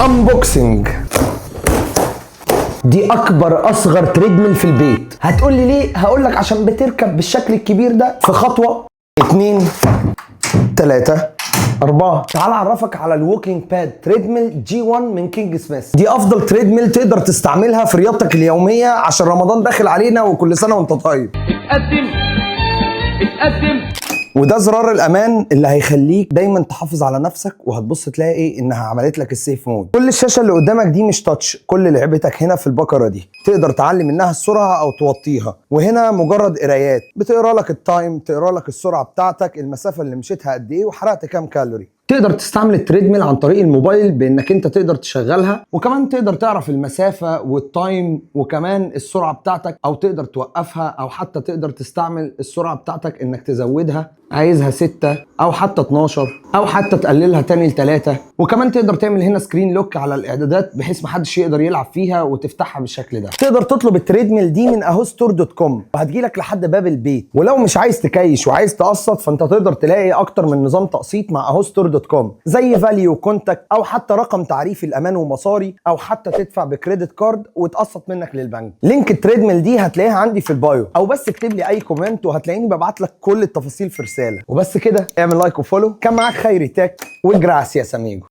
انبوكسنج. دي اكبر اصغر تريدميل في البيت. هتقول لي ليه؟ هقول لك عشان بتركب بالشكل الكبير ده في خطوه 2 3 4. تعال اعرفك على الووكينج باد تريدميل جي 1 من كينج سميث. دي افضل تريدميل تقدر تستعملها في رياضتك اليوميه عشان رمضان داخل علينا وكل سنه وانت طيب. اتقدم. وده زرار الامان اللي هيخليك دايما تحافظ على نفسك، وهتبص تلاقي انها عملت لك السيف مود. كل الشاشه اللي قدامك دي مش تاتش، كل لعبتك هنا في البكره دي. تقدر تعلي منها السرعه او توطيها، وهنا مجرد قرايات بتقرا لك التايم، تقرا لك السرعه بتاعتك، المسافه اللي مشيتها قد ايه وحرقت كام كالوري. تقدر تستعمل التريدميل عن طريق الموبايل بانك انت تقدر تشغلها، وكمان تقدر تعرف المسافه والتايم وكمان السرعه بتاعتك، او تقدر توقفها، او حتى تقدر تستعمل السرعه بتاعتك انك تزودها، عايزها 6 او حتى 12 او حتى تقللها تاني ل3. وكمان تقدر تعمل هنا سكرين لوك على الاعدادات بحيث محدش يقدر يلعب فيها وتفتحها بالشكل ده. تقدر تطلب التريدميل دي من ahostore.com وهتجيلك لحد باب البيت. ولو مش عايز تكيش وعايز تقسط فانت تقدر تلاقي اكتر من نظام تقسيط مع ahostore.com زي فاليو كونتاكت، او حتى رقم تعريفي الامان ومصاري، او حتى تدفع بكريدت كارد وتقسط منك للبنك. لينك التريدميل دي هتلاقيها عندي في البايو، او بس اكتب لي اي كومنت وهتلاقيني ببعت لك كل التفاصيل في رساله. وبس كده، اعمل لايك وفولو. كان معاك خيري تك وجراسياس اميجو.